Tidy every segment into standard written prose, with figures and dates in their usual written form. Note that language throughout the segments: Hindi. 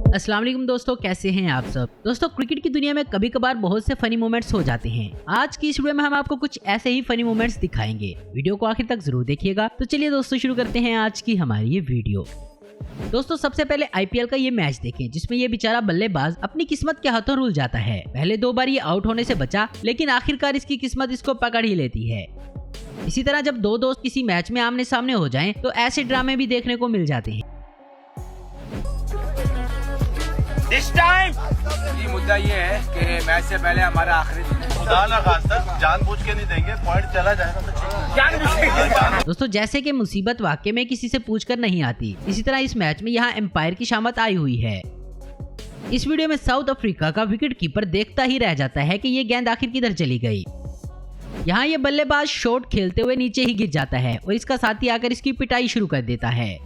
अस्सलाम वालेकुम दोस्तों, कैसे हैं आप सब। दोस्तों, क्रिकेट की दुनिया में कभी कभार बहुत से फनी मोमेंट्स हो जाते हैं। आज की इस वीडियो में हम आपको कुछ ऐसे ही फनी मोमेंट्स दिखाएंगे। वीडियो को आखिर तक जरूर देखिएगा। तो चलिए दोस्तों, शुरू करते हैं आज की हमारी ये वीडियो। दोस्तों, सबसे पहले आईपीएल का ये मैच देखें जिसमें ये बेचारा बल्लेबाज अपनी किस्मत के हाथों रुल जाता है। पहले 2 बार ये आउट होने से बचा, लेकिन आखिरकार इसकी किस्मत इसको पकड़ ही लेती है। इसी तरह जब 2 दोस्त किसी मैच में आमने सामने हो जाएं, तो ऐसे ड्रामे भी देखने को मिल जाते हैं। This time! ये मुद्दा ये है कि मैच से पहले हमारा आखिरी दिन है। खुदा ना खास्ता जानबूझ के नहीं देंगे, पॉइंट चला जाएगा तो ठीक है। दोस्तों, जैसे कि मुसीबत वाकई में किसी से पूछकर नहीं आती, इसी तरह इस मैच में यहाँ एम्पायर की शामत आई हुई है। इस वीडियो में साउथ अफ्रीका का विकेट कीपर देखता ही रह जाता है कि ये गेंद आखिर किधर चली गई। यहाँ ये बल्लेबाज शॉट खेलते हुए नीचे ही गिर जाता है और इसका साथी आकर इसकी पिटाई शुरू कर देता है।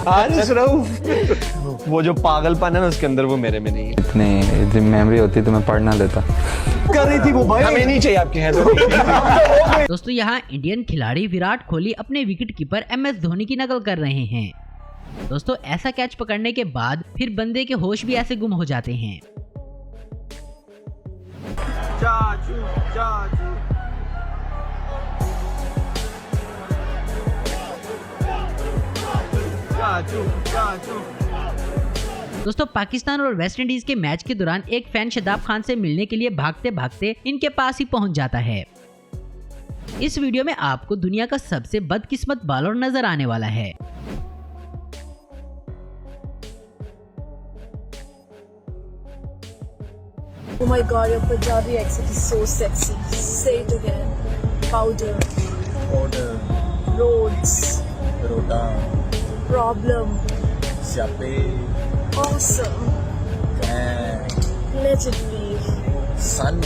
हारिस रऊफ, वो जो पागलपन है ना उसके अंदर, वो मेरे में नहीं है। इतनी मेमोरी होती तो मैं पढ़ ना लेता। कर रही थी वो भाई, हमें नहीं चाहिए आपकी है। दोस्तों, यहाँ इंडियन खिलाड़ी विराट कोहली अपने विकेट कीपर MS धोनी की नकल कर रहे हैं। दोस्तों, ऐसा कैच पकड़ने के बाद फिर बंदे के होश भी ऐसे गुम हो जाते हैं। दोस्तों, पाकिस्तान और वेस्ट इंडीज के मैच के दौरान एक फैन शदाब खान से मिलने के लिए भागते भागते इनके पास ही पहुंच जाता है। इस वीडियो में आपको दुनिया का सबसे बदकिस्मत बॉलर नजर आने वाला है। Oh my god, your Punjabi accent is so sexy. Say it again. Powder. Order, Roads. रोटा, Problem. स्यापे, Awesome. Legendary. सन।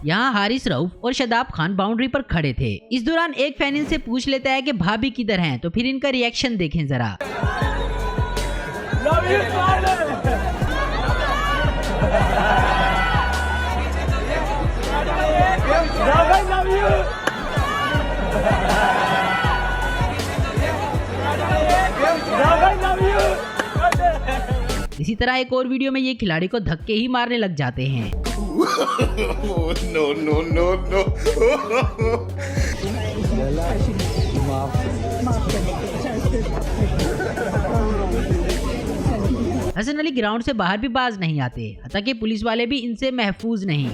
यहाँ हारिस रऊफ और शदाब खान बाउंड्री पर खड़े थे। इस दौरान एक फैन इनसे पूछ लेता है कि भाभी किधर हैं, तो फिर इनका रिएक्शन देखें जरा। इसी तरह एक और वीडियो में ये खिलाड़ी को धक्के ही मारने लग जाते हैं। No no no no. Hasan Ali ground से बाहर भी बाज नहीं आते, हालांकि पुलिस वाले भी इनसे महफूज नहीं।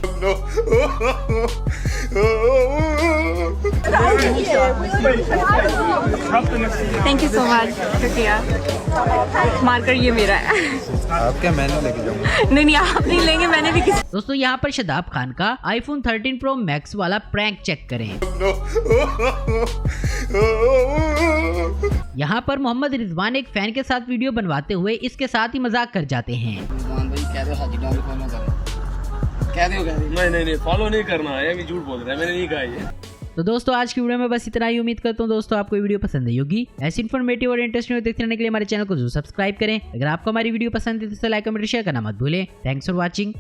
थैंक यू सो मच, शुक्रिया। मार्कर ये मेरा है। आप क्या, मैंने लेके जाऊंगा। नहीं, आप नहीं लेंगे, मैंने भी किसी। दोस्तों, यहाँ पर शदाब खान का iPhone 13 Pro Max वाला प्रैंक चेक करें। यहाँ पर मोहम्मद रिजवान एक फैन के साथ वीडियो बनवाते हुए इसके साथ ही मजाक कर जाते हैं। नहीं फॉलो नहीं करना है, अभी झूठ बोल रहा है, मैंने नहीं कहा ये। तो दोस्तों, आज की वीडियो में बस इतना ही। उम्मीद करता हूँ दोस्तों आपको ये वीडियो पसंद आई होगी। ऐसी इन्फॉर्मेटिव और इंटरेस्टिंग वीडियो देखने के लिए हमारे चैनल को जरूर सब्सक्राइब करें। अगर आपको हमारी वीडियो पसंद है तो लाइक कमेंट शेयर करना मत भूलें। Thanks for watching.